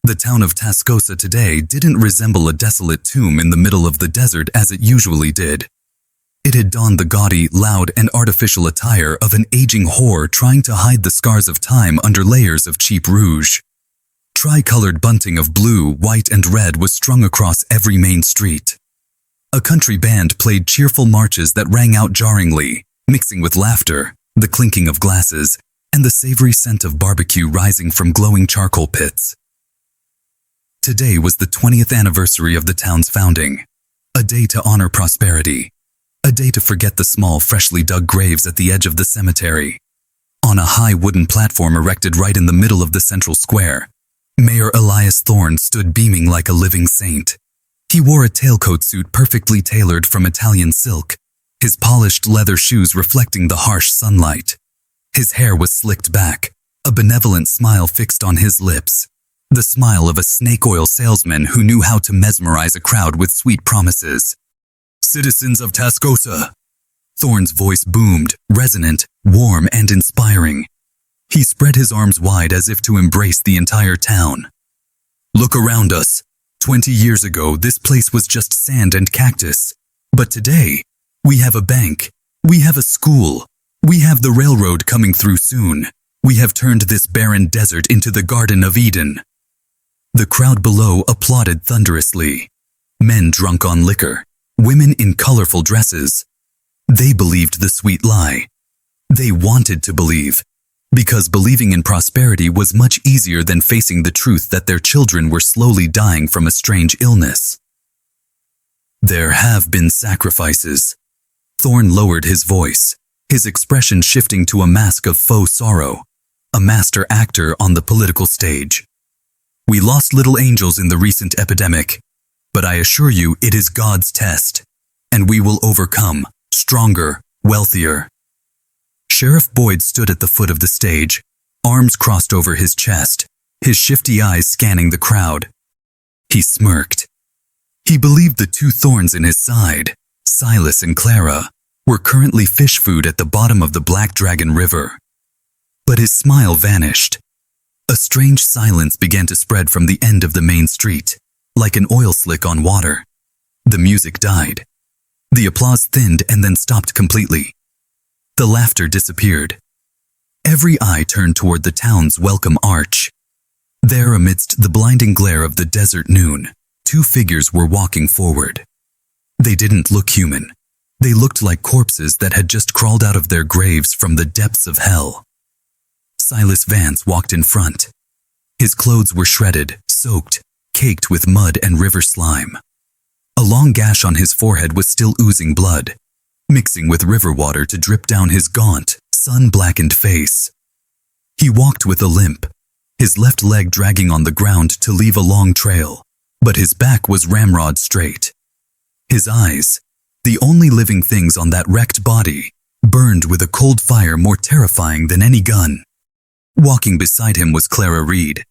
The town of Tascosa today didn't resemble a desolate tomb in the middle of the desert as it usually did. It had donned the gaudy, loud, and artificial attire of an aging whore trying to hide the scars of time under layers of cheap rouge. Tri-colored bunting of blue, white, and red was strung across every main street. A country band played cheerful marches that rang out jarringly, mixing with laughter, the clinking of glasses, and the savory scent of barbecue rising from glowing charcoal pits. Today was the 20th anniversary of the town's founding, a day to honor prosperity, a day to forget the small, freshly dug graves at the edge of the cemetery. On a high wooden platform erected right in the middle of the central square, Mayor Elias Thorne stood beaming like a living saint. He wore a tailcoat suit perfectly tailored from Italian silk, his polished leather shoes reflecting the harsh sunlight. His hair was slicked back, a benevolent smile fixed on his lips. The smile of a snake oil salesman who knew how to mesmerize a crowd with sweet promises. "Citizens of Tascosa!" Thorne's voice boomed, resonant, warm, and inspiring. He spread his arms wide as if to embrace the entire town. "Look around us. 20 years ago, this place was just sand and cactus. But today, we have a bank. We have a school. We have the railroad coming through soon. We have turned this barren desert into the Garden of Eden." The crowd below applauded thunderously. Men drunk on liquor, women in colorful dresses. They believed the sweet lie. They wanted to believe, because believing in prosperity was much easier than facing the truth that their children were slowly dying from a strange illness. "There have been sacrifices." Thorne lowered his voice, his expression shifting to a mask of faux sorrow, a master actor on the political stage. "We lost little angels in the recent epidemic, but I assure you it is God's test, and we will overcome, stronger, wealthier." Sheriff Boyd stood at the foot of the stage, arms crossed over his chest, his shifty eyes scanning the crowd. He smirked. He believed the two thorns in his side, Silas and Clara, were currently fish food at the bottom of the Black Dragon River. But his smile vanished. A strange silence began to spread from the end of the main street, like an oil slick on water. The music died. The applause thinned and then stopped completely. The laughter disappeared. Every eye turned toward the town's welcome arch. There, amidst the blinding glare of the desert noon, two figures were walking forward. They didn't look human. They looked like corpses that had just crawled out of their graves from the depths of hell. Silas Vance walked in front. His clothes were shredded, soaked, caked with mud and river slime. A long gash on his forehead was still oozing blood, mixing with river water to drip down his gaunt, sun-blackened face. He walked with a limp, his left leg dragging on the ground to leave a long trail, but his back was ramrod straight. His eyes, the only living things on that wrecked body, burned with a cold fire more terrifying than any gun. Walking beside him was Clara Reed.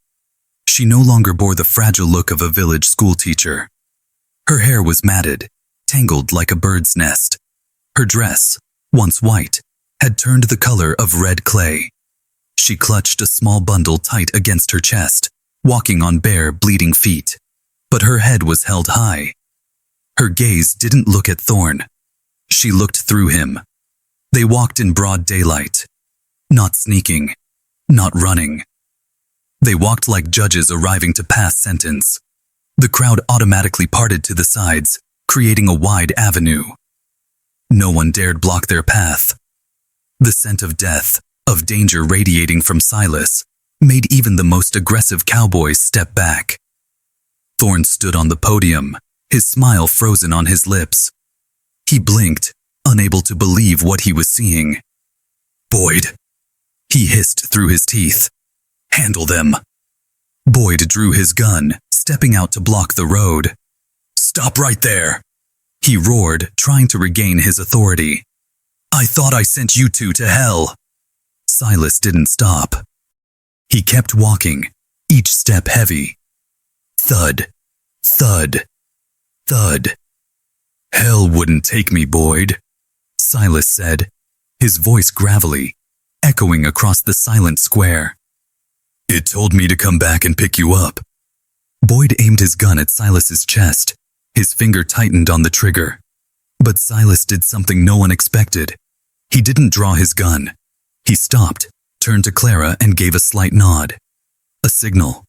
She no longer bore the fragile look of a village schoolteacher. Her hair was matted, tangled like a bird's nest. Her dress, once white, had turned the color of red clay. She clutched a small bundle tight against her chest, walking on bare, bleeding feet. But her head was held high. Her gaze didn't look at Thorne. She looked through him. They walked in broad daylight, not sneaking, not running. They walked like judges arriving to pass sentence. The crowd automatically parted to the sides, creating a wide avenue. No one dared block their path. The scent of death, of danger radiating from Silas, made even the most aggressive cowboys step back. Thorne stood on the podium, his smile frozen on his lips. He blinked, unable to believe what he was seeing. "Boyd," he hissed through his teeth. "Handle them." Boyd drew his gun, stepping out to block the road. "Stop right there," he roared, trying to regain his authority. "I thought I sent you two to hell." Silas didn't stop. He kept walking, each step heavy. Thud, thud, thud. "Hell wouldn't take me, Boyd," Silas said, his voice gravelly, echoing across the silent square. "It told me to come back and pick you up. Boyd aimed his gun at Silas's chest. His finger tightened on the trigger. But Silas did something no one expected. He didn't draw his gun. He stopped, turned to Clara, and gave a slight nod. A signal.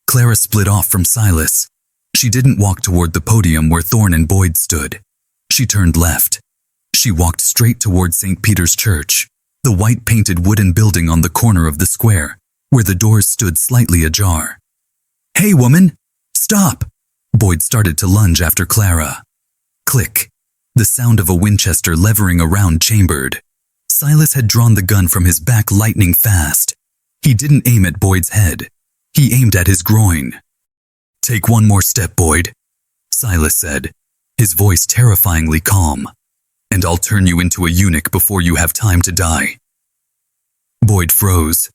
Clara split off from Silas. She didn't walk toward the podium where Thorne and Boyd stood. She turned left. She walked straight toward St. Peter's Church, the white-painted wooden building on the corner of the square, where the doors stood slightly ajar. "Hey, woman! Stop!" Boyd started to lunge after Clara. Click. The sound of a Winchester levering a round chambered. Silas had drawn the gun from his back lightning fast. He didn't aim at Boyd's head. He aimed at his groin. "Take one more step, Boyd," Silas said, his voice terrifyingly calm, "and I'll turn you into a eunuch before you have time to die." Boyd froze.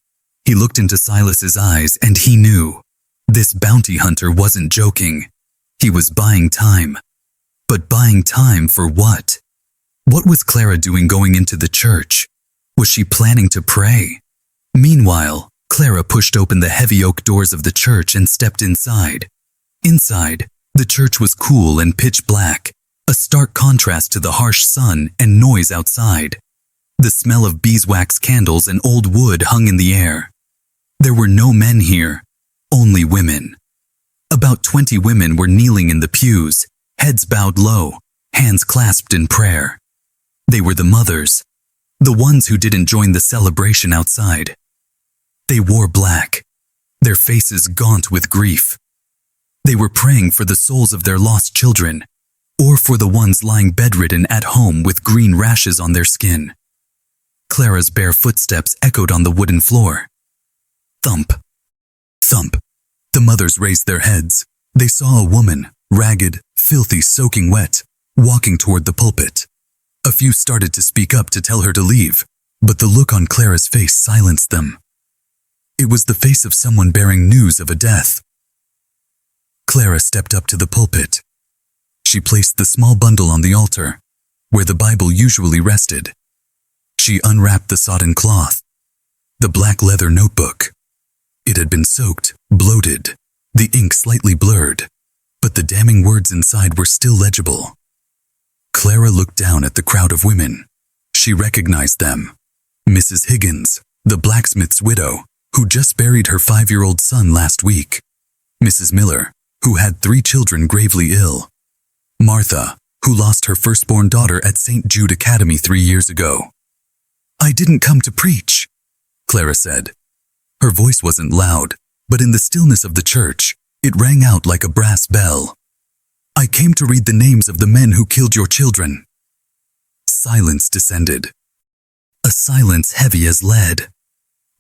He looked into Silas's eyes and he knew. This bounty hunter wasn't joking. He was buying time. But buying time for what? What was Clara doing going into the church? Was she planning to pray? Meanwhile, Clara pushed open the heavy oak doors of the church and stepped inside. Inside, the church was cool and pitch black, a stark contrast to the harsh sun and noise outside. The smell of beeswax candles and old wood hung in the air. There were no men here, only women. About 20 women were kneeling in the pews, heads bowed low, hands clasped in prayer. They were the mothers, the ones who didn't join the celebration outside. They wore black, their faces gaunt with grief. They were praying for the souls of their lost children, or for the ones lying bedridden at home with green rashes on their skin. Clara's bare footsteps echoed on the wooden floor. Thump. Thump. The mothers raised their heads. They saw a woman, ragged, filthy, soaking wet, walking toward the pulpit. A few started to speak up to tell her to leave, but the look on Clara's face silenced them. It was the face of someone bearing news of a death. Clara stepped up to the pulpit. She placed the small bundle on the altar, where the Bible usually rested. She unwrapped the sodden cloth, the black leather notebook. It had been soaked, bloated, the ink slightly blurred, but the damning words inside were still legible. Clara looked down at the crowd of women. She recognized them. Mrs. Higgins, the blacksmith's widow, who just buried her 5-year-old son last week. Mrs. Miller, who had 3 children gravely ill. Martha, who lost her firstborn daughter at St. Jude Academy 3 years ago. "I didn't come to preach," Clara said. Her voice wasn't loud, but in the stillness of the church, it rang out like a brass bell. "I came to read the names of the men who killed your children." Silence descended. A silence heavy as lead.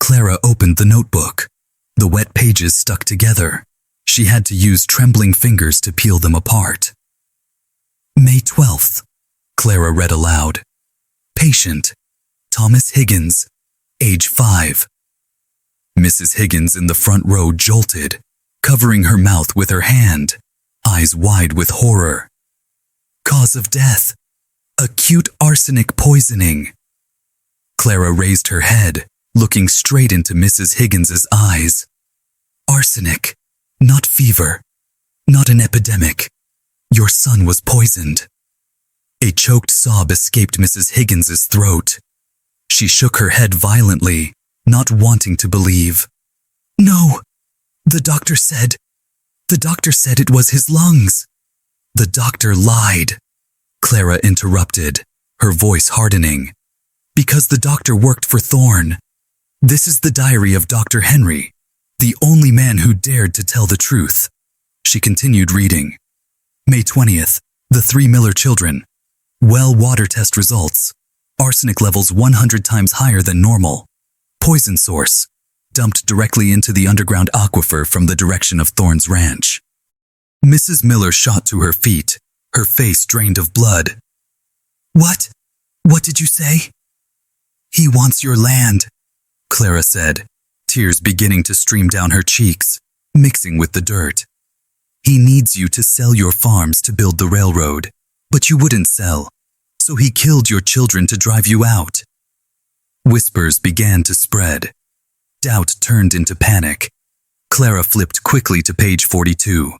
Clara opened the notebook. The wet pages stuck together. She had to use trembling fingers to peel them apart. "May 12th, Clara read aloud. "Patient, Thomas Higgins, age 5. Mrs. Higgins in the front row jolted, covering her mouth with her hand, eyes wide with horror. "Cause of death, acute arsenic poisoning." Clara raised her head, looking straight into Mrs. Higgins's eyes. "Arsenic, not fever, not an epidemic. Your son was poisoned." A choked sob escaped Mrs. Higgins's throat. She shook her head violently, not wanting to believe. "No, the doctor said it was his lungs." "The doctor lied," Clara interrupted, her voice hardening. "Because the doctor worked for Thorne. This is the diary of Dr. Henry, the only man who dared to tell the truth." She continued reading. "May 20th, the 3 Miller children. Well water test results. Arsenic levels 100 times higher than normal. Poison source, dumped directly into the underground aquifer from the direction of Thorne's ranch." Mrs. Miller shot to her feet, her face drained of blood. What? What did you say?" "He wants your land," Clara said, tears beginning to stream down her cheeks, mixing with the dirt. "He needs you to sell your farms to build the railroad, but you wouldn't sell, so he killed your children to drive you out." Whispers began to spread. Doubt turned into panic. Clara flipped quickly to page 42,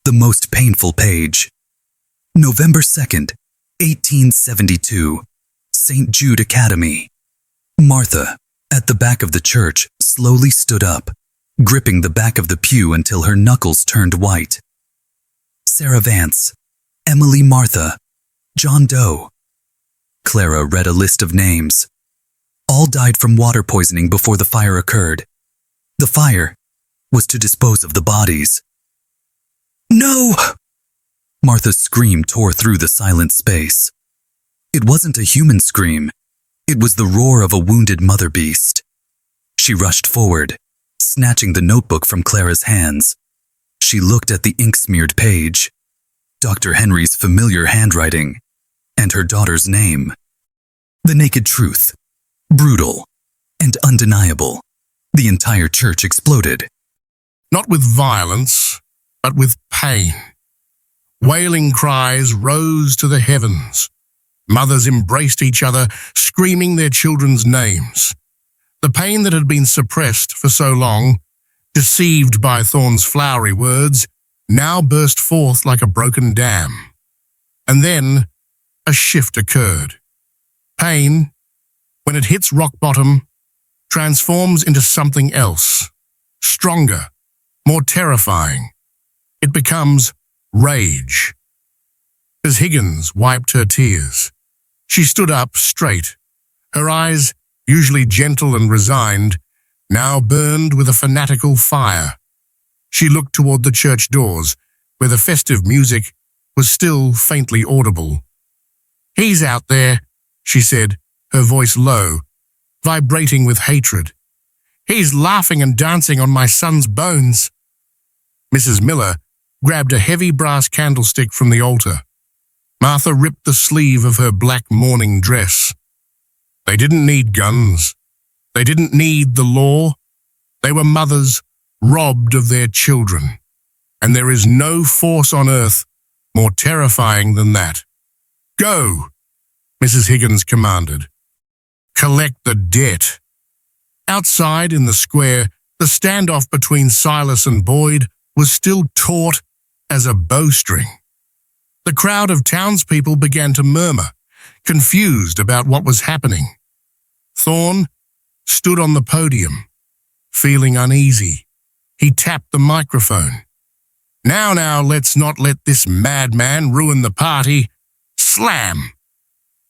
the most painful page. November 2nd, 1872, St. Jude Academy. Martha, at the back of the church, slowly stood up, gripping the back of the pew until her knuckles turned white. Sarah Vance, Emily Martha, John Doe. Clara read a list of names. All died from water poisoning before the fire occurred. The fire was to dispose of the bodies. No! Martha's scream tore through the silent space. It wasn't a human scream. It was the roar of a wounded mother beast. She rushed forward, snatching the notebook from Clara's hands. She looked at the ink-smeared page, Dr. Henry's familiar handwriting, and her daughter's name. The naked truth, brutal and undeniable. The entire church exploded. Not with violence, but with pain. Wailing cries rose to the heavens. Mothers embraced each other, screaming their children's names. The pain that had been suppressed for so long, deceived by Thorne's flowery words, now burst forth like a broken dam. And then a shift occurred. Pain, when it hits rock bottom, transforms into something else, stronger, more terrifying. It becomes rage. As Higgins wiped her tears, she stood up straight. Her eyes, usually gentle and resigned, now burned with a fanatical fire. She looked toward the church doors, where the festive music was still faintly audible. "He's out there," she said, her voice low, vibrating with hatred. "He's laughing and dancing on my son's bones." Mrs. Miller grabbed a heavy brass candlestick from the altar. Martha ripped the sleeve of her black mourning dress. They didn't need guns. They didn't need the law. They were mothers robbed of their children. And there is no force on earth more terrifying than that. "Go," Mrs. Higgins commanded. "Collect the debt." Outside in the square, the standoff between Silas and Boyd was still taut as a bowstring. The crowd of townspeople began to murmur, confused about what was happening. Thorne stood on the podium, feeling uneasy. He tapped the microphone. Now, let's not let this madman ruin the party." Slam!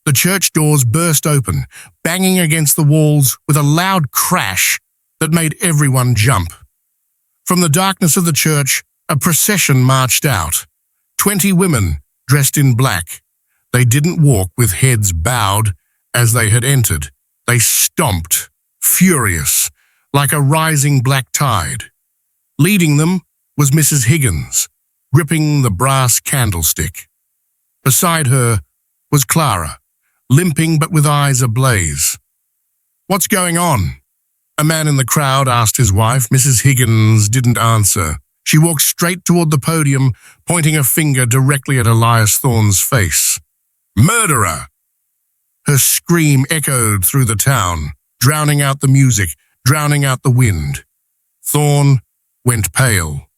The church doors burst open, banging against the walls with a loud crash that made everyone jump. From the darkness of the church, a procession marched out. 20 women dressed in black. They didn't walk with heads bowed as they had entered. They stomped, furious, like a rising black tide. Leading them was Mrs. Higgins, gripping the brass candlestick. Beside her was Clara, limping but with eyes ablaze. "What's going on?" a man in the crowd asked his wife. Mrs. Higgins didn't answer. She walked straight toward the podium, pointing a finger directly at Elias Thorne's face. "Murderer!" Her scream echoed through the town, drowning out the music, drowning out the wind. Thorne went pale.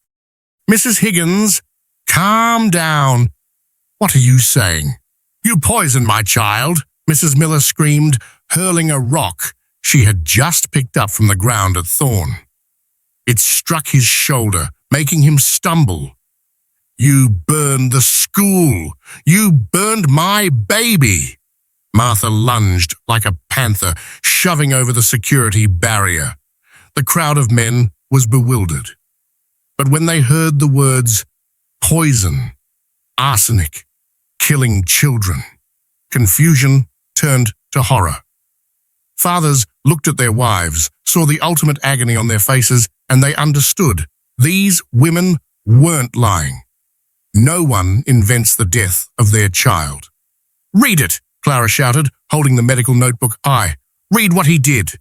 "Mrs. Higgins, calm down." "What are you saying?" "You poisoned my child," Mrs. Miller screamed, hurling a rock she had just picked up from the ground at Thorne. It struck his shoulder, making him stumble. "You burned the school. You burned my baby." Martha lunged like a panther, shoving over the security barrier. The crowd of men was bewildered. But when they heard the words poison, arsenic, killing children, confusion turned to horror. Fathers looked at their wives, saw the ultimate agony on their faces, and they understood. These women weren't lying. No one invents the death of their child. "Read it," Clara shouted, holding the medical notebook high. "Read what he did."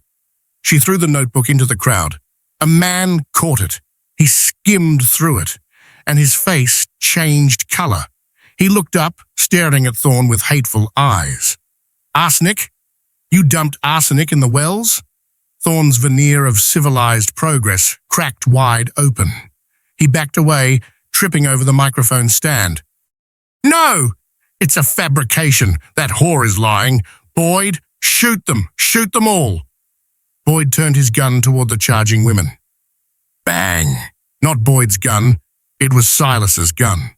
She threw the notebook into the crowd. A man caught it. He skimmed through it, and his face changed color. He looked up, staring at Thorne with hateful eyes. "Arsenic? You dumped arsenic in the wells?" Thorne's veneer of civilized progress cracked wide open. He backed away, tripping over the microphone stand. "No! It's a fabrication. That whore is lying. Boyd, shoot them! Shoot them all!" Boyd turned his gun toward the charging women. Bang! Not Boyd's gun. It was Silas's gun.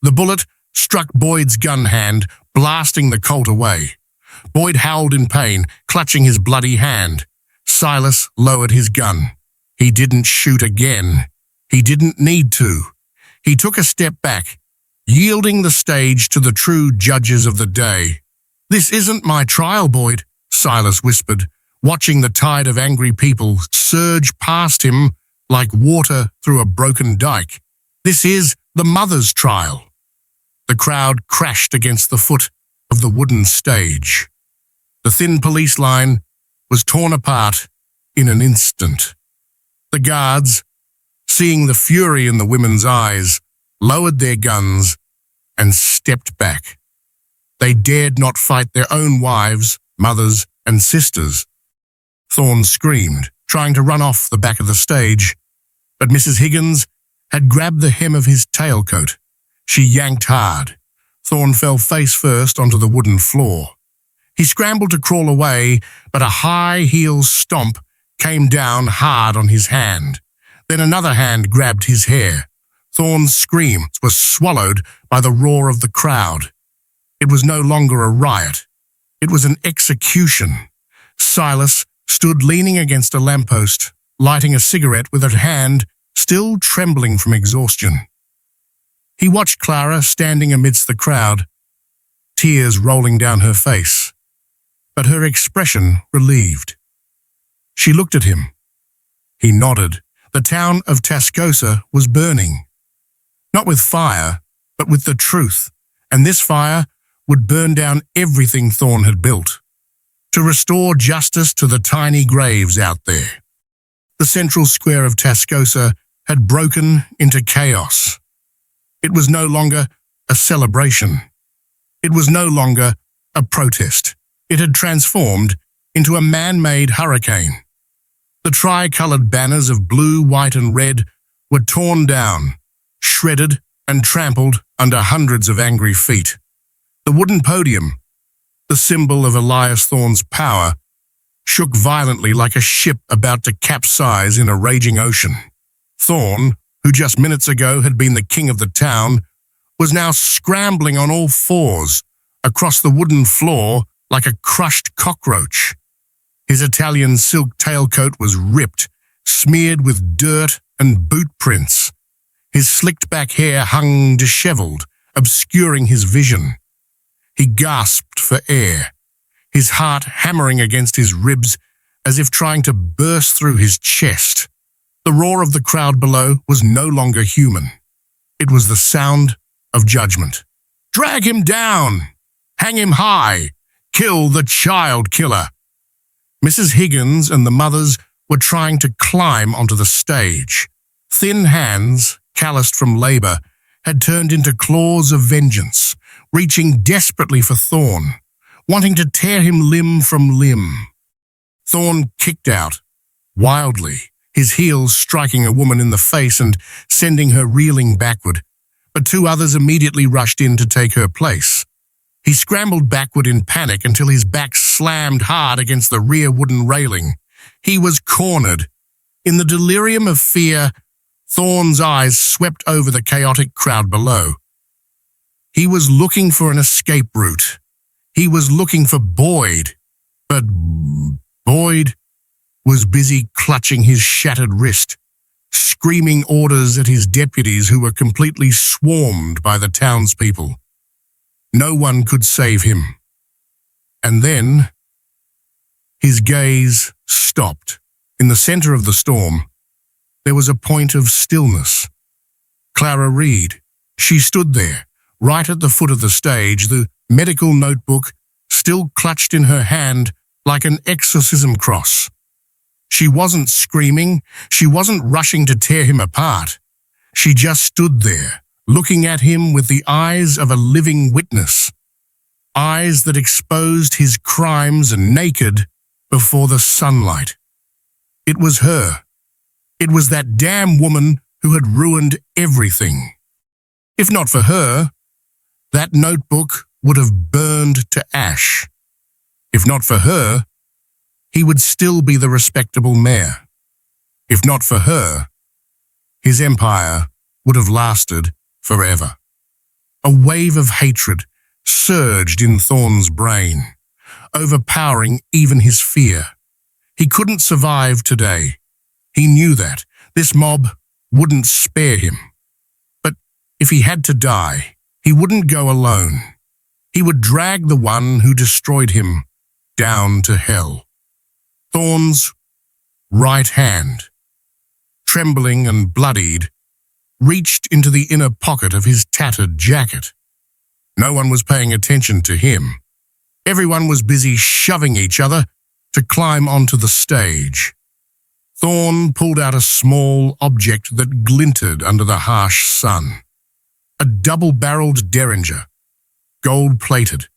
The bullet struck Boyd's gun hand, blasting the Colt away. Boyd howled in pain, clutching his bloody hand. Silas lowered his gun. He didn't shoot again. He didn't need to. He took a step back, yielding the stage to the true judges of the day. "This isn't my trial, Boyd," Silas whispered, watching the tide of angry people surge past him like water through a broken dike. "This is the mother's trial." The crowd crashed against the foot of the wooden stage. The thin police line was torn apart in an instant. The guards, seeing the fury in the women's eyes, lowered their guns and stepped back. They dared not fight their own wives, mothers, and sisters. Thorne screamed, trying to run off the back of the stage, but Mrs. Higgins had grabbed the hem of his tailcoat. She yanked hard. Thorne fell face first onto the wooden floor. He scrambled to crawl away, but a high-heel stomp came down hard on his hand. Then another hand grabbed his hair. Thorne's screams were swallowed by the roar of the crowd. It was no longer a riot. It was an execution. Silas stood leaning against a lamppost, lighting a cigarette with her hand still trembling from exhaustion. He watched Clara standing amidst the crowd, tears rolling down her face, but her expression relieved. She looked at him. He nodded. The town of Tascosa was burning. Not with fire, but with the truth, and this fire would burn down everything Thorne had built, to restore justice to the tiny graves out there. The central square of Tascosa had broken into chaos. It was no longer a celebration. It was no longer a protest. It had transformed into a man-made hurricane. The tri-colored banners of blue, white, and red were torn down, shredded, and trampled under hundreds of angry feet. The wooden podium, the symbol of Elias Thorne's power, shook violently like a ship about to capsize in a raging ocean. Thorne, who just minutes ago had been the king of the town, was now scrambling on all fours across the wooden floor like a crushed cockroach. His Italian silk tailcoat was ripped, smeared with dirt and boot prints. His slicked-back hair hung disheveled, obscuring his vision. He gasped for air, his heart hammering against his ribs as if trying to burst through his chest. The roar of the crowd below was no longer human. It was the sound of judgment. "Drag him down! Hang him high! Kill the child killer!" Mrs. Higgins and the mothers were trying to climb onto the stage. Thin hands, calloused from labor, had turned into claws of vengeance, reaching desperately for Thorne, wanting to tear him limb from limb. Thorne kicked out, wildly, his heels striking a woman in the face and sending her reeling backward, but two others immediately rushed in to take her place. He scrambled backward in panic until his back slammed hard against the rear wooden railing. He was cornered. In the delirium of fear, Thorne's eyes swept over the chaotic crowd below. He was looking for an escape route. He was looking for Boyd, but Boyd was busy clutching his shattered wrist, screaming orders at his deputies who were completely swarmed by the townspeople. No one could save him. And then, his gaze stopped. In the center of the storm, there was a point of stillness. Clara Reed. She stood there, right at the foot of the stage, the medical notebook still clutched in her hand like an exorcism cross. She wasn't screaming. She wasn't rushing to tear him apart. She just stood there, looking at him with the eyes of a living witness, eyes that exposed his crimes naked before the sunlight. It was her. It was that damn woman who had ruined everything. If not for her, that notebook would have burned to ash. If not for her, he would still be the respectable mayor. If not for her, his empire would have lasted forever. A wave of hatred surged in Thorne's brain, overpowering even his fear. He couldn't survive today. He knew that. This mob wouldn't spare him. But if he had to die, he wouldn't go alone. He would drag the one who destroyed him down to hell. Thorne's right hand, trembling and bloodied, reached into the inner pocket of his tattered jacket. No one was paying attention to him. Everyone was busy shoving each other to climb onto the stage. Thorne pulled out a small object that glinted under the harsh sun. A double-barreled derringer, gold-plated,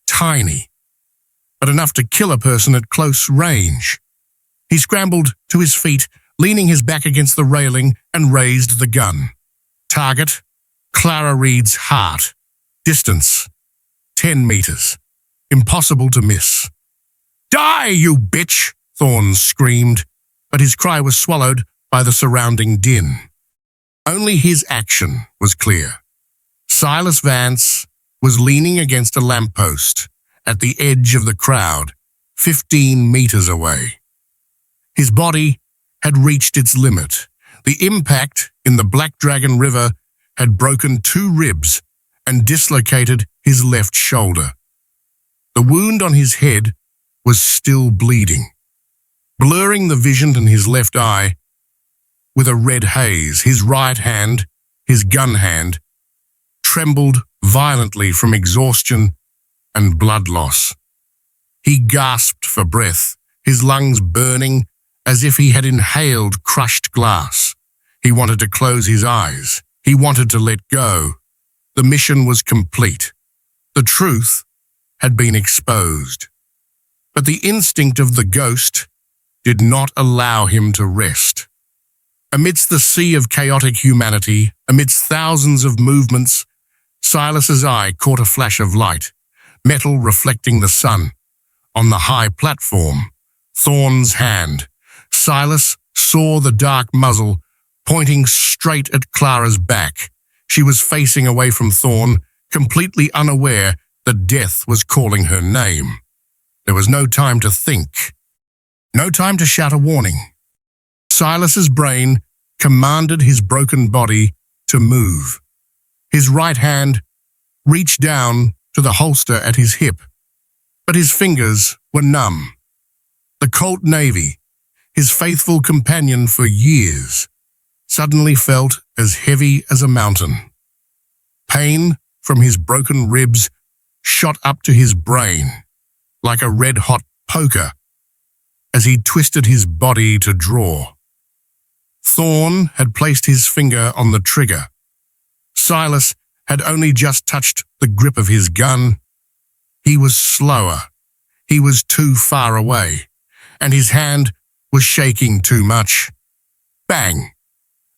tiny, but enough to kill a person at close range. He scrambled to his feet, leaning his back against the railing, and raised the gun. Target, Clara Reed's heart. Distance, 10 meters. Impossible to miss. "Die, you bitch!" Thorne screamed, but his cry was swallowed by the surrounding din. Only his action was clear. Silas Vance was leaning against a lamppost at the edge of the crowd, 15 meters away. His body had reached its limit. The impact in the Black Dragon River had broken 2 ribs and dislocated his left shoulder. The wound on his head was still bleeding, blurring the vision in his left eye with a red haze. His right hand, his gun hand, trembled violently from exhaustion and blood loss. He gasped for breath, his lungs burning as if he had inhaled crushed glass. He wanted to close his eyes. He wanted to let go. The mission was complete. The truth had been exposed. But the instinct of the ghost did not allow him to rest. Amidst the sea of chaotic humanity, amidst thousands of movements, Silas's eye caught a flash of light, metal reflecting the sun. On the high platform, Thorne's hand. Silas saw the dark muzzle pointing straight at Clara's back. She was facing away from Thorne, completely unaware that death was calling her name. There was no time to think, no time to shout a warning. Silas's brain commanded his broken body to move. His right hand reached down to the holster at his hip, but his fingers were numb. The Colt Navy, his faithful companion for years, suddenly felt as heavy as a mountain. Pain from his broken ribs shot up to his brain like a red-hot poker as he twisted his body to draw. Thorne had placed his finger on the trigger. Silas had only just touched the grip of his gun. He was slower. He was too far away, and his hand was shaking too much. Bang!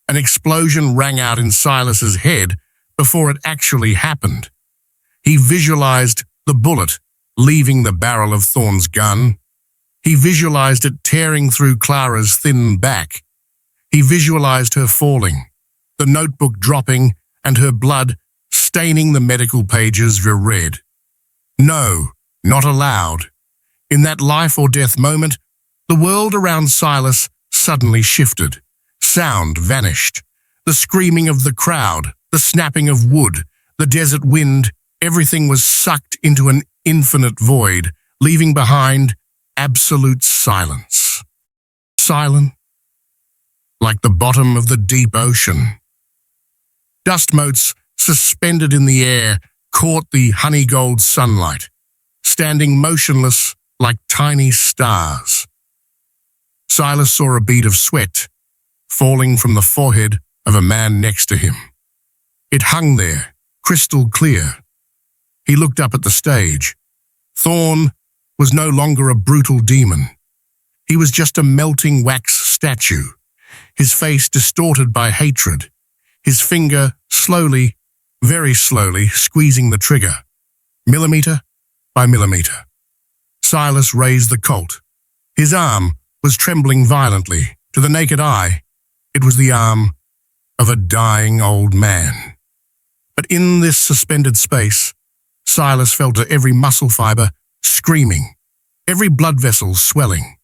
An explosion rang out in Silas's head before it actually happened. He visualized the bullet leaving the barrel of Thorne's gun. He visualized it tearing through Clara's thin back. He visualized her falling, the notebook dropping, and her blood staining the medical pages red. No, not allowed. In that life or death moment, the world around Silas suddenly shifted. Sound vanished. The screaming of the crowd, the snapping of wood, the desert wind, everything was sucked into an infinite void, leaving behind absolute silence. Silent, like the bottom of the deep ocean. Dust motes suspended in the air caught the honey-gold sunlight, standing motionless like tiny stars. Silas saw a bead of sweat falling from the forehead of a man next to him. It hung there, crystal clear. He looked up at the stage. Thorne was no longer a brutal demon. He was just a melting wax statue, his face distorted by hatred, his finger slowly, very slowly, squeezing the trigger, millimeter by millimeter. Silas raised the Colt. His arm was trembling violently. To the naked eye, it was the arm of a dying old man. But in this suspended space, Silas felt every muscle fiber screaming, every blood vessel swelling.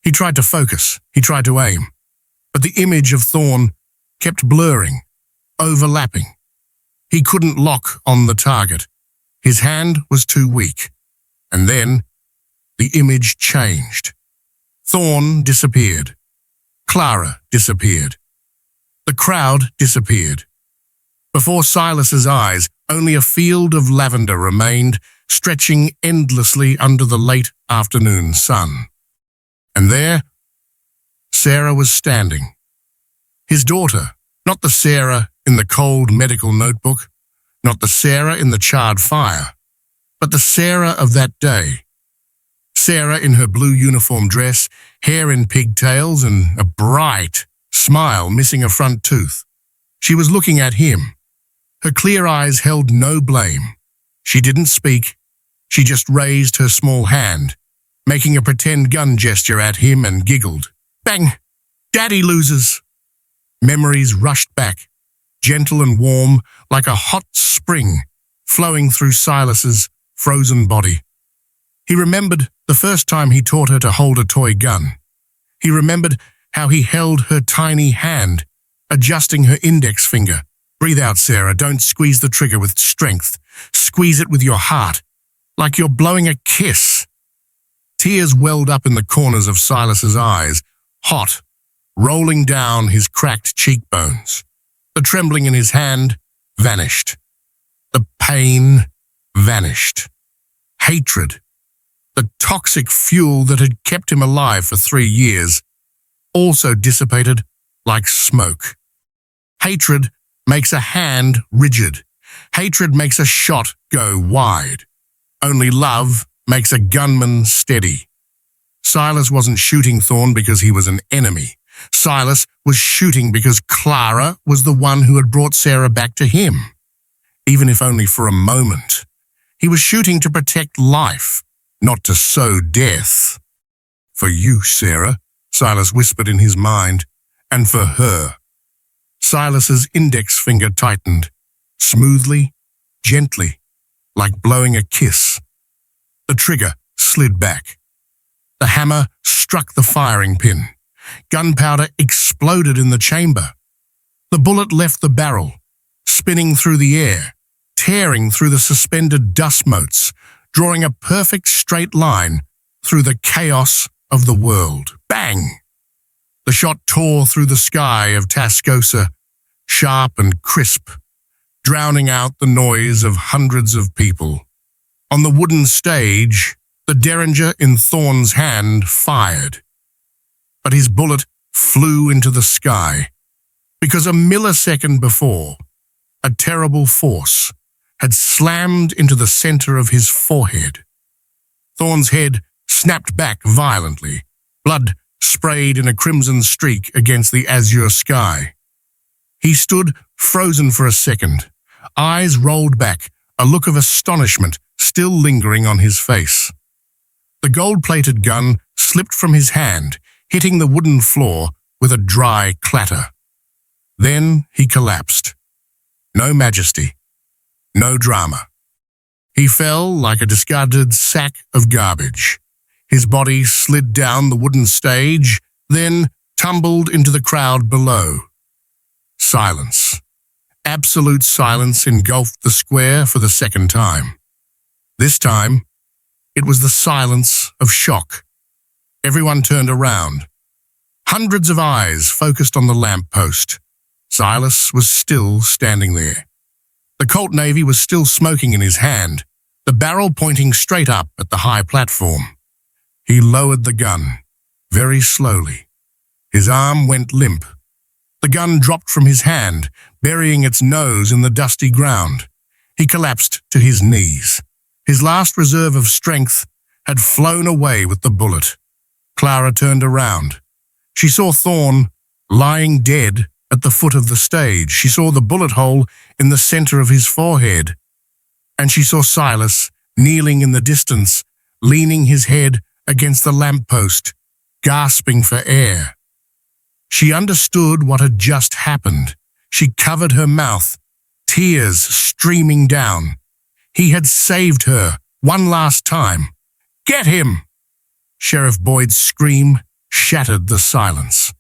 He tried to focus, he tried to aim, but the image of Thorn kept blurring, overlapping. He couldn't lock on the target. His hand was too weak. And then the image changed. Thorn disappeared. Clara disappeared. The crowd disappeared. Before Silas's eyes, only a field of lavender remained, stretching endlessly under the late afternoon sun. And there, Sarah was standing. His daughter, not the Sarah in the cold medical notebook, not the Sarah in the charred fire, but the Sarah of that day. Sarah in her blue uniform dress, hair in pigtails, and a bright smile missing a front tooth. She was looking at him. Her clear eyes held no blame. She didn't speak. She just raised her small hand, making a pretend gun gesture at him, and giggled. Bang! Daddy loses! Memories rushed back, gentle and warm, like a hot spring flowing through Silas's frozen body. He remembered the first time he taught her to hold a toy gun. He remembered how he held her tiny hand, adjusting her index finger. Breathe out, Sarah. Don't squeeze the trigger with strength. Squeeze it with your heart, like you're blowing a kiss. Tears welled up in the corners of Silas's eyes, hot, rolling down his cracked cheekbones. The trembling in his hand vanished. The pain vanished. Hatred, the toxic fuel that had kept him alive for 3 years, also dissipated like smoke. Hatred makes a hand rigid. Hatred makes a shot go wide. Only love makes a gunman steady. Silas wasn't shooting Thorn because he was an enemy. Silas was shooting because Clara was the one who had brought Sarah back to him, even if only for a moment. He was shooting to protect life, not to sow death. For you, Sarah, Silas whispered in his mind, and for her. Silas's index finger tightened, smoothly, gently, like blowing a kiss. The trigger slid back. The hammer struck the firing pin. Gunpowder exploded in the chamber. The bullet left the barrel, spinning through the air, tearing through the suspended dust motes, drawing a perfect straight line through the chaos of the world. Bang! The shot tore through the sky of Tascosa, sharp and crisp, drowning out the noise of hundreds of people. On the wooden stage, the derringer in Thorn's hand fired. But his bullet flew into the sky, because a millisecond before, a terrible force had slammed into the center of his forehead. Thorn's head snapped back violently. Blood sprayed in a crimson streak against the azure sky. He stood frozen for a second, eyes rolled back, a look of astonishment still lingering on his face. The gold-plated gun slipped from his hand, hitting the wooden floor with a dry clatter. Then he collapsed. No majesty, no drama. He fell like a discarded sack of garbage. His body slid down the wooden stage, then tumbled into the crowd below. Silence. Absolute silence engulfed the square for the second time. This time, it was the silence of shock. Everyone turned around. Hundreds of eyes focused on the lamppost. Silas was still standing there. The Colt Navy was still smoking in his hand, the barrel pointing straight up at the high platform. He lowered the gun, very slowly. His arm went limp. The gun dropped from his hand, burying its nose in the dusty ground. He collapsed to his knees. His last reserve of strength had flown away with the bullet. Clara turned around. She saw Thorne lying dead at the foot of the stage. She saw the bullet hole in the center of his forehead. And she saw Silas kneeling in the distance, leaning his head against the lamppost, gasping for air. She understood what had just happened. She covered her mouth, tears streaming down. He had saved her one last time. "Get him!" Sheriff Boyd's scream shattered the silence.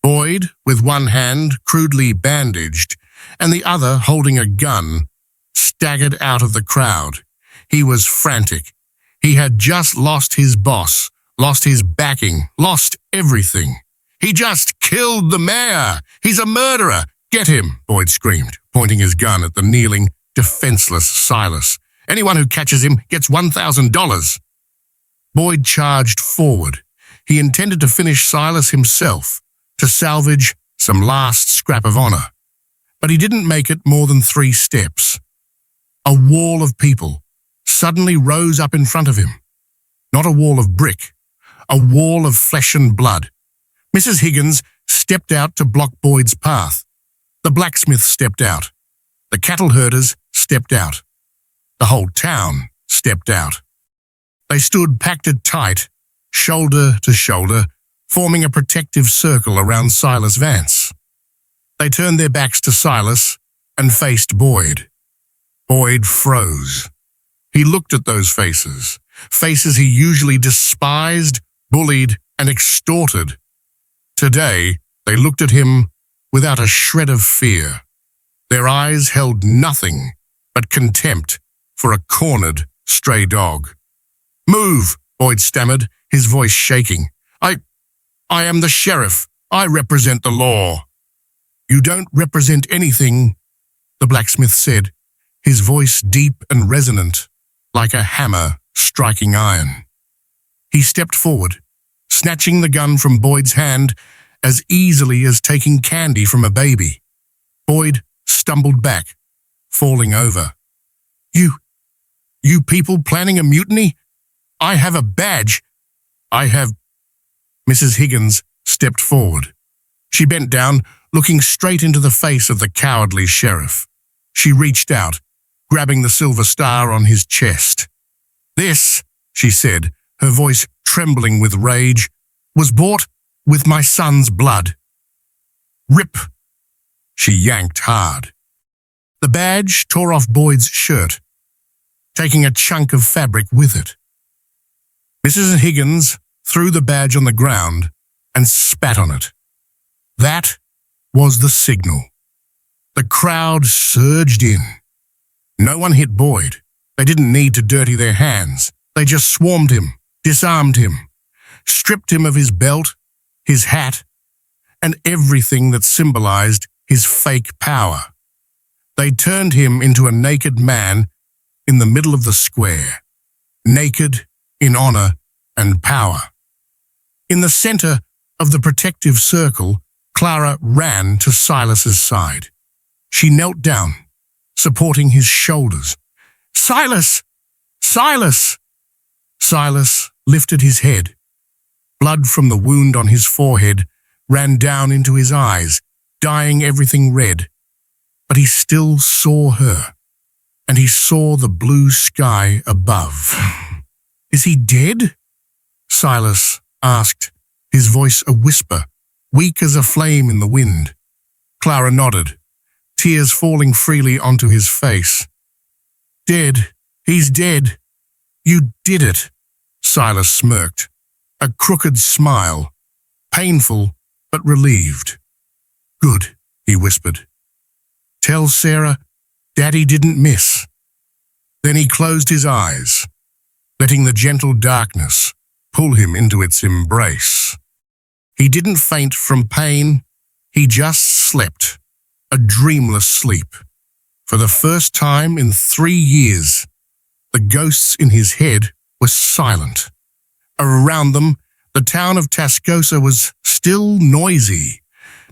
Boyd, with one hand crudely bandaged and the other holding a gun, staggered out of the crowd. He was frantic. He had just lost his boss, lost his backing, lost everything. "He just killed the mayor! He's a murderer! Get him!" Boyd screamed, pointing his gun at the kneeling, defenseless Silas. "Anyone who catches him gets $1,000. Boyd charged forward. He intended to finish Silas himself, to salvage some last scrap of honor. But he didn't make it more than 3 steps. A wall of people suddenly rose up in front of him. Not a wall of brick, a wall of flesh and blood. Mrs. Higgins stepped out to block Boyd's path. The blacksmith stepped out. The cattle herders stepped out. The whole town stepped out. They stood packed tight, shoulder to shoulder, forming a protective circle around Silas Vance. They turned their backs to Silas and faced Boyd. Boyd froze. He looked at those faces, faces he usually despised, bullied, and extorted. Today, they looked at him without a shred of fear. Their eyes held nothing but contempt for a cornered stray dog. "Move," Boyd stammered, his voice shaking. I am the sheriff. I represent the law." "You don't represent anything," the blacksmith said, his voice deep and resonant, like a hammer striking iron. He stepped forward, snatching the gun from Boyd's hand as easily as taking candy from a baby. Boyd stumbled back, falling over. You people planning a mutiny? I have a badge. I have..." Mrs. Higgins stepped forward. She bent down, looking straight into the face of the cowardly sheriff. She reached out, grabbing the silver star on his chest. "This," she said, her voice trembling with rage, "was bought with my son's blood." "Rip!" She yanked hard. The badge tore off Boyd's shirt, taking a chunk of fabric with it. Mrs. Higgins threw the badge on the ground and spat on it. That was the signal. The crowd surged in. No one hit Boyd. They didn't need to dirty their hands. They just swarmed him, disarmed him, stripped him of his belt, his hat, and everything that symbolized his fake power. They turned him into a naked man in the middle of the square, naked in honor and power. In the center of the protective circle, Clara ran to Silas's side. She knelt down, supporting his shoulders. "Silas! Silas!" Silas lifted his head. Blood from the wound on his forehead ran down into his eyes, dyeing everything red. But he still saw her, and he saw the blue sky above. "Is he dead?" Silas asked, his voice a whisper, weak as a flame in the wind. Clara nodded, tears falling freely onto his face. "Dead. He's dead. You did it," Silas smirked, a crooked smile, painful but relieved. "Good," he whispered. "Tell Sarah Daddy didn't miss." Then he closed his eyes, letting the gentle darkness pull him into its embrace. He didn't faint from pain. He just slept, a dreamless sleep. For the first time in 3 years, the ghosts in his head were silent. Around them, the town of Tascosa was still noisy,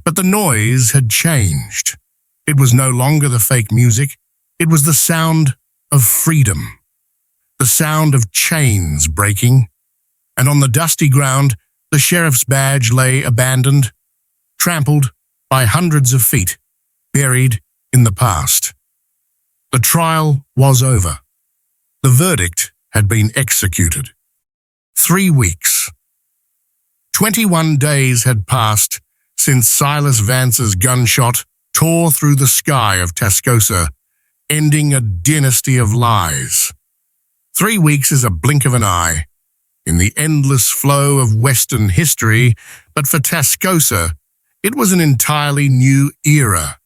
but the noise had changed. It was no longer the fake music. It was the sound of freedom, the sound of chains breaking, and on the dusty ground, the sheriff's badge lay abandoned, trampled by hundreds of feet, buried in the past. The trial was over. The verdict had been executed. 3 weeks. 21 days had passed since Silas Vance's gunshot tore through the sky of Tascosa, ending a dynasty of lies. 3 weeks is a blink of an eye in the endless flow of Western history, but for Tascosa, it was an entirely new era.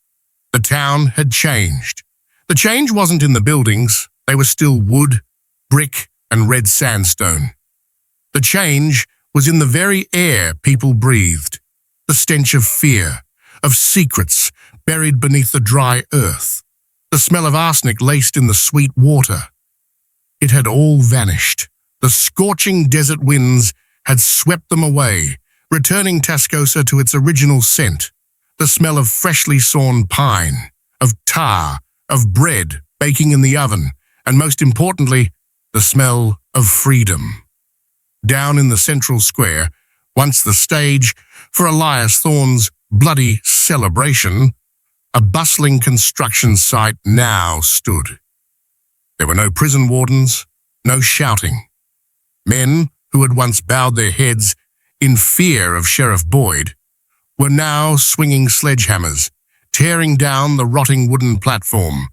The town had changed. The change wasn't in the buildings. They were still wood, brick, and red sandstone. The change was in the very air people breathed, the stench of fear, of secrets buried beneath the dry earth, the smell of arsenic laced in the sweet water. It had all vanished. The scorching desert winds had swept them away, returning Tascosa to its original scent, the smell of freshly sawn pine, of tar, of bread baking in the oven, and most importantly, the smell of freedom. Down in the central square, once the stage for Elias Thorne's bloody celebration, a bustling construction site now stood. There were no prison wardens, no shouting. Men who had once bowed their heads in fear of Sheriff Boyd were now swinging sledgehammers, tearing down the rotting wooden platform,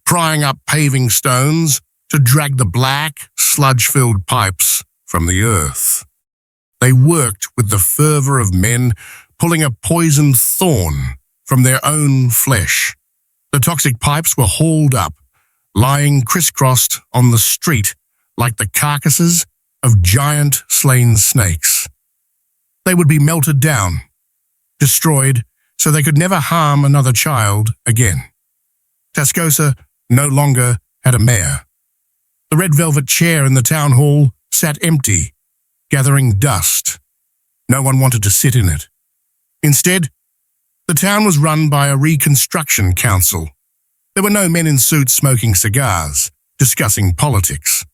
prying up paving stones to drag the black, sludge-filled pipes from the earth. They worked with the fervor of men pulling a poisoned thorn from their own flesh. The toxic pipes were hauled up, lying crisscrossed on the street like the carcasses of giant slain snakes. They would be melted down, destroyed, so they could never harm another child again. Tascosa no longer had a mayor. The red velvet chair in the town hall sat empty, gathering dust. No one wanted to sit in it. Instead, the town was run by a reconstruction council. There were no men in suits smoking cigars, discussing politics.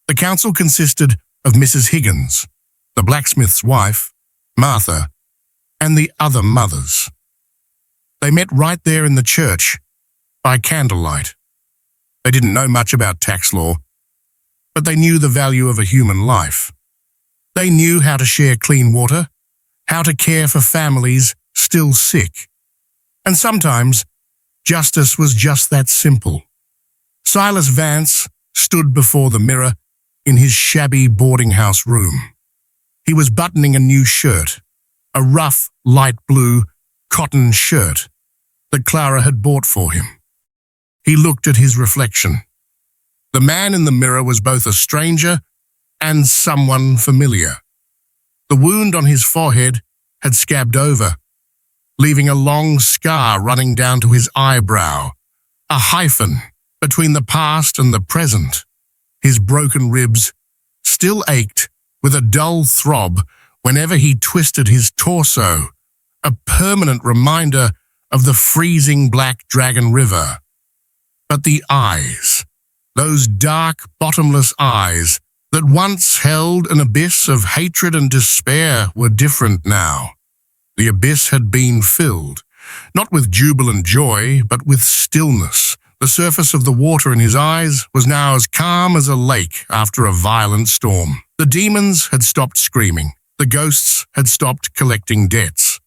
The council consisted of Mrs. Higgins, the blacksmith's wife, Martha, and the other mothers. They met right there in the church, by candlelight. They didn't know much about tax law, but they knew the value of a human life. They knew how to share clean water, how to care for families still sick. And sometimes, justice was just that simple. Silas Vance stood before the mirror in his shabby boarding house room. He was buttoning a new shirt, a rough, light blue cotton shirt that Clara had bought for him. He looked at his reflection. The man in the mirror was both a stranger and someone familiar. The wound on his forehead had scabbed over, leaving a long scar running down to his eyebrow, a hyphen between the past and the present. His broken ribs still ached with a dull throb whenever he twisted his torso, a permanent reminder of the freezing Black Dragon River. But the eyes, those dark, bottomless eyes that once held an abyss of hatred and despair, were different now. The abyss had been filled, not with jubilant joy, but with stillness. The surface of the water in his eyes was now as calm as a lake after a violent storm. The demons had stopped screaming. The ghosts had stopped collecting debts.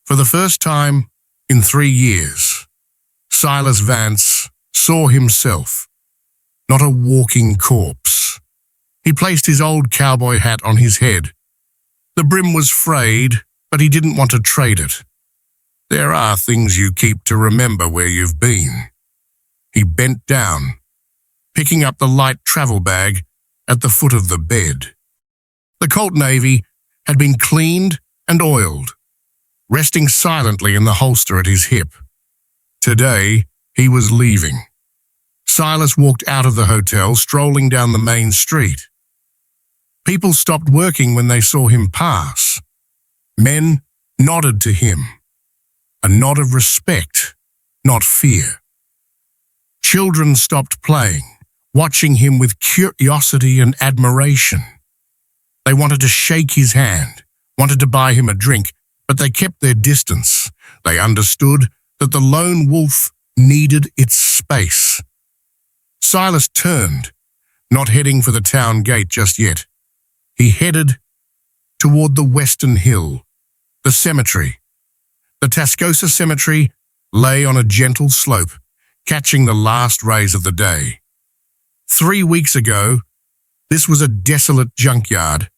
For the first time in 3 years, Silas Vance saw himself, not a walking corpse. He placed his old cowboy hat on his head. The brim was frayed, but he didn't want to trade it. There are things you keep to remember where you've been. He bent down, picking up the light travel bag at the foot of the bed. The Colt Navy had been cleaned and oiled, resting silently in the holster at his hip. Today, he was leaving. Silas walked out of the hotel, strolling down the main street. People stopped working when they saw him pass. Men nodded to him, a nod of respect, not fear. Children stopped playing, watching him with curiosity and admiration. They wanted to shake his hand, wanted to buy him a drink, but they kept their distance. They understood that the lone wolf needed its space. Silas turned, not heading for the town gate just yet. He headed toward the western hill, the cemetery. The Tascosa Cemetery lay on a gentle slope, catching the last rays of the day. 3 weeks ago, this was a desolate junkyard.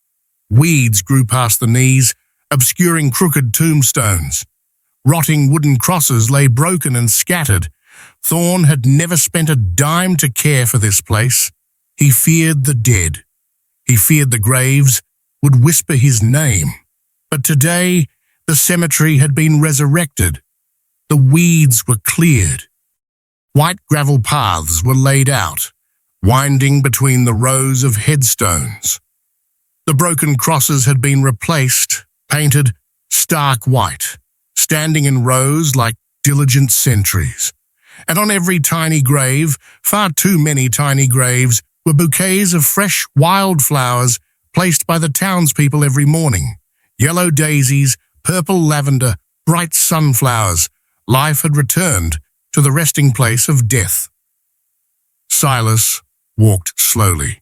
Weeds grew past the knees, obscuring crooked tombstones. Rotting wooden crosses lay broken and scattered. Thorne had never spent a dime to care for this place. He feared the dead. He feared the graves would whisper his name. But today, the cemetery had been resurrected. The weeds were cleared. White gravel paths were laid out, winding between the rows of headstones. The broken crosses had been replaced, painted stark white, standing in rows like diligent sentries. And on every tiny grave, far too many tiny graves, were bouquets of fresh wildflowers placed by the townspeople every morning. Yellow daisies, purple lavender, bright sunflowers. Life had returned to the resting place of death. Silas walked slowly.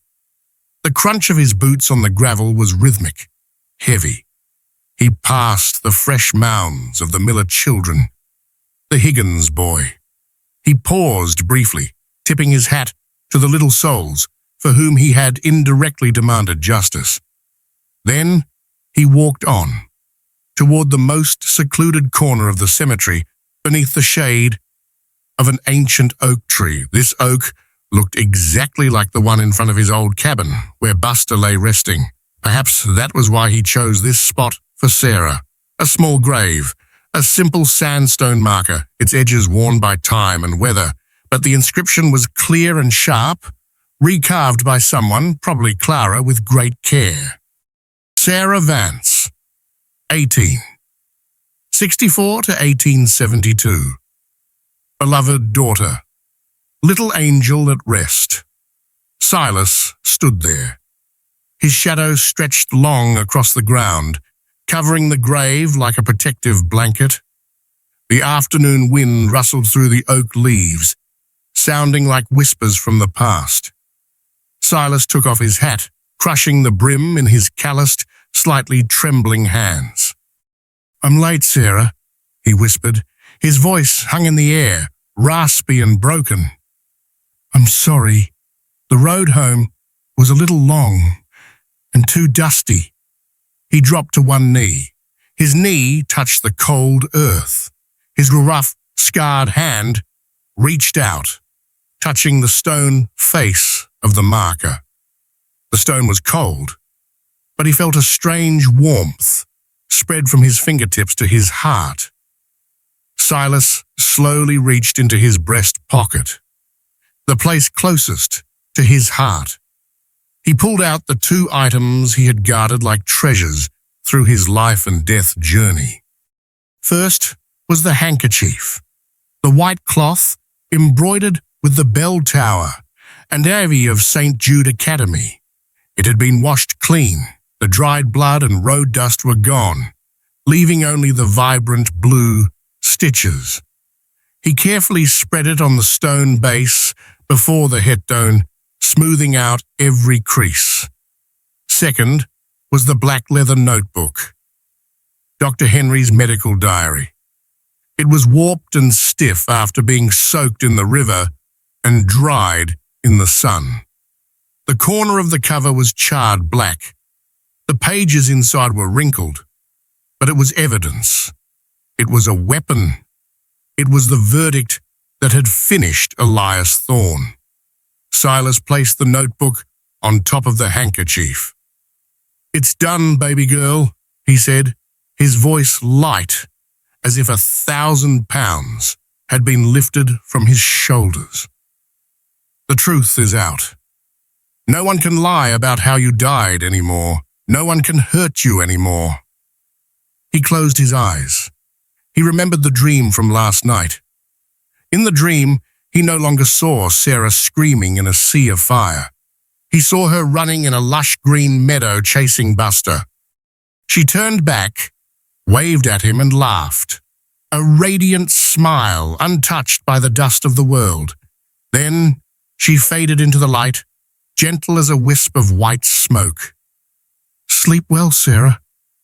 The crunch of his boots on the gravel was rhythmic, heavy. He passed the fresh mounds of the Miller children, the Higgins boy. He paused briefly, tipping his hat to the little souls for whom he had indirectly demanded justice. Then he walked on, toward the most secluded corner of the cemetery, beneath the shade of an ancient oak tree. This oak looked exactly like the one in front of his old cabin, where Buster lay resting. Perhaps that was why he chose this spot for Sarah. A small grave, a simple sandstone marker, its edges worn by time and weather, but the inscription was clear and sharp, recarved by someone, probably Clara, with great care. Sarah Vance, 18. 64 to 1872. Beloved daughter. Little angel at rest. Silas stood there. His shadow stretched long across the ground, covering the grave like a protective blanket. The afternoon wind rustled through the oak leaves, sounding like whispers from the past. Silas took off his hat, crushing the brim in his calloused, slightly trembling hands. "I'm late, Sarah," he whispered. His voice hung in the air, raspy and broken. "I'm sorry. The road home was a little long and too dusty." He dropped to one knee. His knee touched the cold earth. His rough, scarred hand reached out, touching the stone face of the marker. The stone was cold, but he felt a strange warmth spread from his fingertips to his heart. Silas slowly reached into his breast pocket, the place closest to his heart. He pulled out the 2 items he had guarded like treasures through his life and death journey. First was the handkerchief, the white cloth embroidered with the bell tower and ivy of St. Jude Academy. It had been washed clean. The dried blood and road dust were gone, leaving only the vibrant blue stitches. He carefully spread it on the stone base before the headstone, smoothing out every crease. Second was the black leather notebook, Dr. Henry's medical diary. It was warped and stiff after being soaked in the river and dried in the sun. The corner of the cover was charred black. The pages inside were wrinkled, but it was evidence. It was a weapon. It was the verdict that had finished Elias Thorne. Silas placed the notebook on top of the handkerchief. "It's done, baby girl," he said, his voice light, as if 1,000 pounds had been lifted from his shoulders. "The truth is out. No one can lie about how you died anymore. No one can hurt you anymore." He closed his eyes. He remembered the dream from last night. In the dream, he no longer saw Sarah screaming in a sea of fire. He saw her running in a lush green meadow chasing Buster. She turned back, waved at him and laughed, a radiant smile untouched by the dust of the world. Then she faded into the light, gentle as a wisp of white smoke. "Sleep well, Sarah,"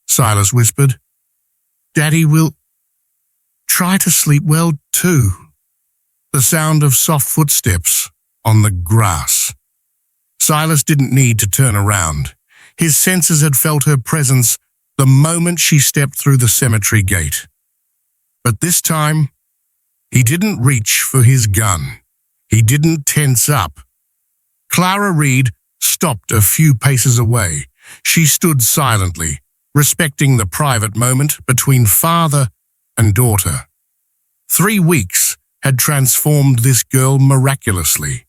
Silas whispered. "Daddy will try to sleep well too." The sound of soft footsteps on the grass. Silas didn't need to turn around. His senses had felt her presence the moment she stepped through the cemetery gate. But this time, he didn't reach for his gun. He didn't tense up. Clara Reed stopped a few paces away. She stood silently, respecting the private moment between father and daughter. 3 weeks had transformed this girl miraculously.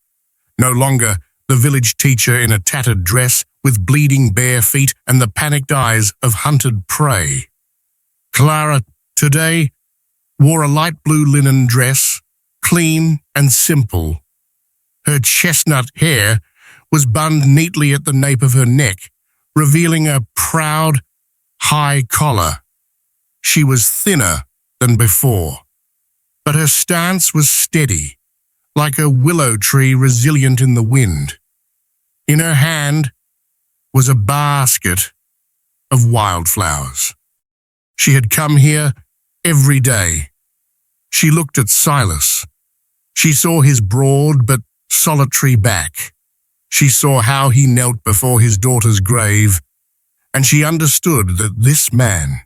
No longer the village teacher in a tattered dress with bleeding bare feet and the panicked eyes of hunted prey. Clara, today, wore a light blue linen dress, clean and simple. Her chestnut hair was bunned neatly at the nape of her neck, revealing a proud, high collar. She was thinner than before, but her stance was steady, like a willow tree resilient in the wind. In her hand was a basket of wildflowers. She had come here every day. She looked at Silas. She saw his broad but solitary back. She saw how he knelt before his daughter's grave, and she understood that this man,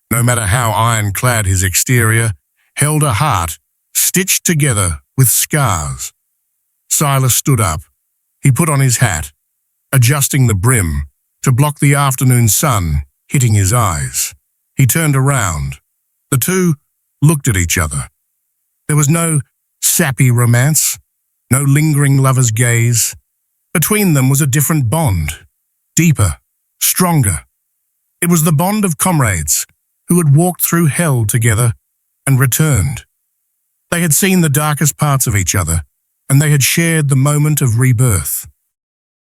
no matter how ironclad his exterior, held a heart stitched together with scars. Silas stood up. He put on his hat, adjusting the brim to block the afternoon sun hitting his eyes. He turned around. The two looked at each other. There was no sappy romance, no lingering lover's gaze. Between them was a different bond, deeper, stronger. It was the bond of comrades who had walked through hell together and returned. They had seen the darkest parts of each other, and they had shared the moment of rebirth.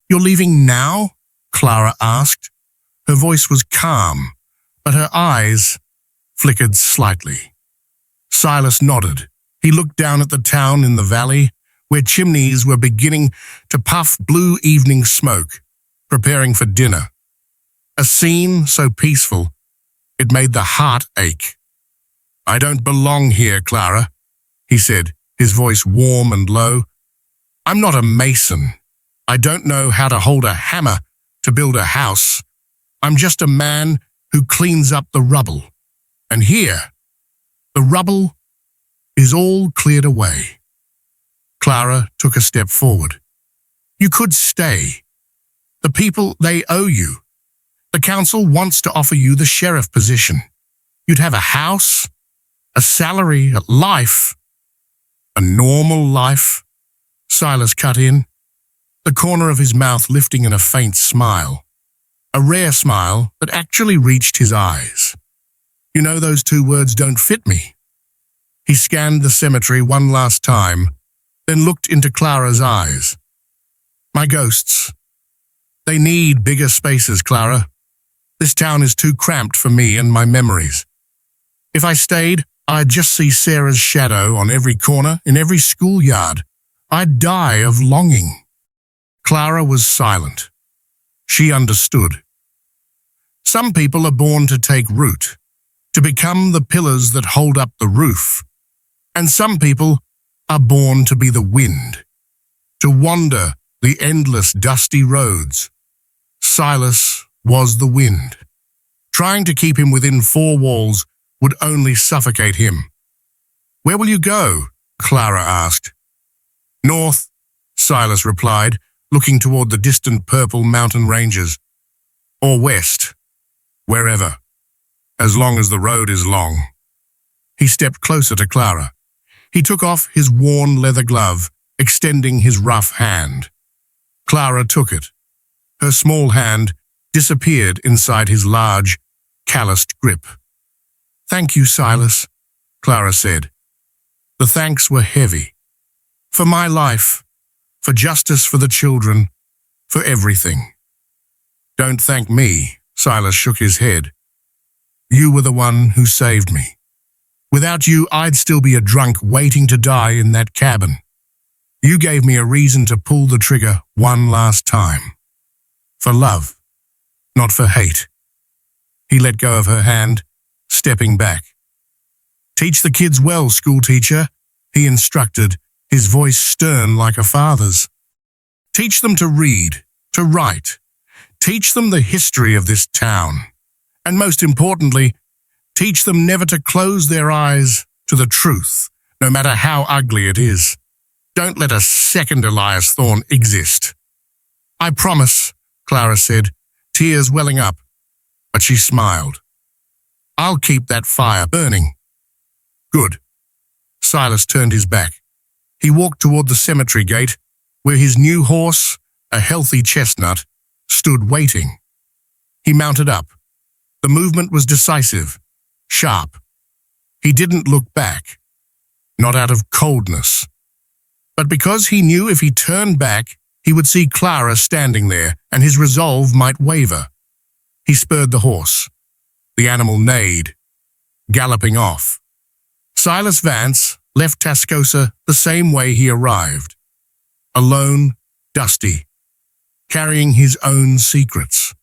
"You're leaving now?" Clara asked. Her voice was calm, but her eyes flickered slightly. Silas nodded. He looked down at the town in the valley, where chimneys were beginning to puff blue evening smoke, preparing for dinner. A scene so peaceful, it made the heart ache. "I don't belong here, Clara," he said, his voice warm and low. "I'm not a mason. I don't know how to hold a hammer to build a house. I'm just a man who cleans up the rubble. And here, the rubble is all cleared away." Clara took a step forward. "You could stay. The people, they owe you. The council wants to offer you the sheriff position. You'd have a house, a salary, a life. A normal life," Silas cut in, the corner of his mouth lifting in a faint smile, a rare smile that actually reached his eyes. "You know, those 2 words don't fit me." He scanned the cemetery one last time, then looked into Clara's eyes. "My ghosts. They need bigger spaces, Clara. This town is too cramped for me and my memories. If I stayed, I'd just see Sarah's shadow on every corner, in every schoolyard. I'd die of longing." Clara was silent. She understood. Some people are born to take root, to become the pillars that hold up the roof. And some people are born to be the wind, to wander the endless dusty roads. Silas was the wind. Trying to keep him within 4 walls would only suffocate him. "Where will you go?" Clara asked. "North," Silas replied, looking toward the distant purple mountain ranges. "Or west, wherever, as long as the road is long." He stepped closer to Clara. He took off his worn leather glove, extending his rough hand. Clara took it. Her small hand disappeared inside his large, calloused grip. "Thank you, Silas," Clara said. The thanks were heavy. For my life, for justice for the children, for everything. Don't thank me, Silas shook his head. You were the one who saved me. Without you, I'd still be a drunk waiting to die in that cabin. You gave me a reason to pull the trigger one last time. For love, not for hate. He let go of her hand, stepping back. Teach the kids well, schoolteacher, he instructed, his voice stern like a father's. Teach them to read, to write. Teach them the history of this town. And most importantly, teach them never to close their eyes to the truth, no matter how ugly it is. Don't let a second Elias Thorne exist. I promise, Clara said, tears welling up, but she smiled. I'll keep that fire burning. Good. Silas turned his back. He walked toward the cemetery gate, where his new horse, a healthy chestnut, stood waiting. He mounted up. The movement was decisive, sharp. He didn't look back, not out of coldness, but because he knew if he turned back, he would see Clara standing there, and his resolve might waver. He spurred the horse. The animal neighed, galloping off. Silas Vance left Tascosa the same way he arrived, alone, dusty, carrying his own secrets.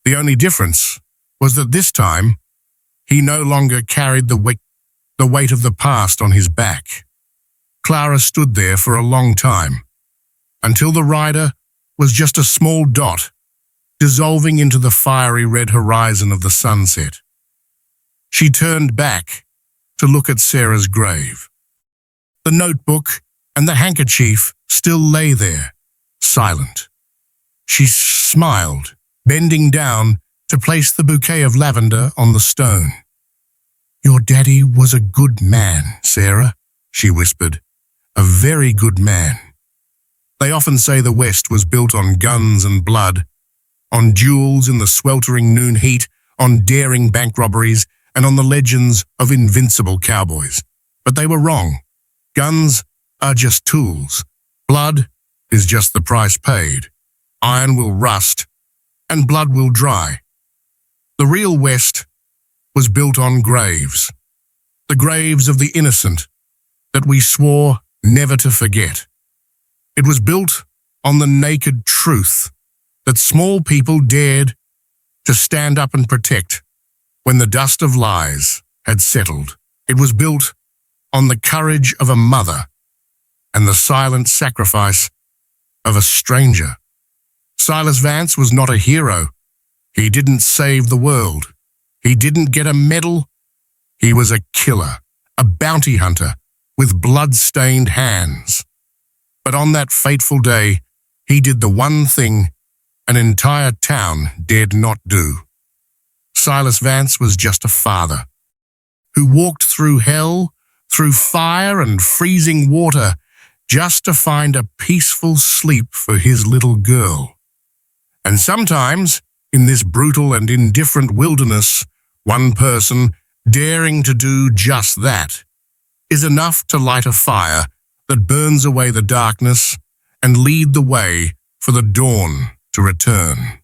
The only difference was that this time, he no longer carried the weight of the past on his back. Clara stood there for a long time, until the rider was just a small dot, dissolving into the fiery red horizon of the sunset. She turned back to look at Sarah's grave. The notebook and the handkerchief still lay there, silent. She smiled, bending down to place the bouquet of lavender on the stone. Your daddy was a good man, Sarah, she whispered. A very good man. They often say the West was built on guns and blood, on duels in the sweltering noon heat, on daring bank robberies, and on the legends of invincible cowboys. But they were wrong. Guns are just tools. Blood is just the price paid. Iron will rust, and blood will dry. The real West was built on graves, the graves of the innocent that we swore never to forget. It was built on the naked truth that small people dared to stand up and protect when the dust of lies had settled. It was built on the courage of a mother and the silent sacrifice of a stranger. Silas Vance was not a hero. He didn't save the world. He didn't get a medal. He was a killer, a bounty hunter with blood-stained hands. But on that fateful day, he did the one thing an entire town dared not do. Silas Vance was just a father who walked through hell, through fire and freezing water, just to find a peaceful sleep for his little girl. And sometimes, in this brutal and indifferent wilderness, one person daring to do just that is enough to light a fire that burns away the darkness and lead the way for the dawn to return.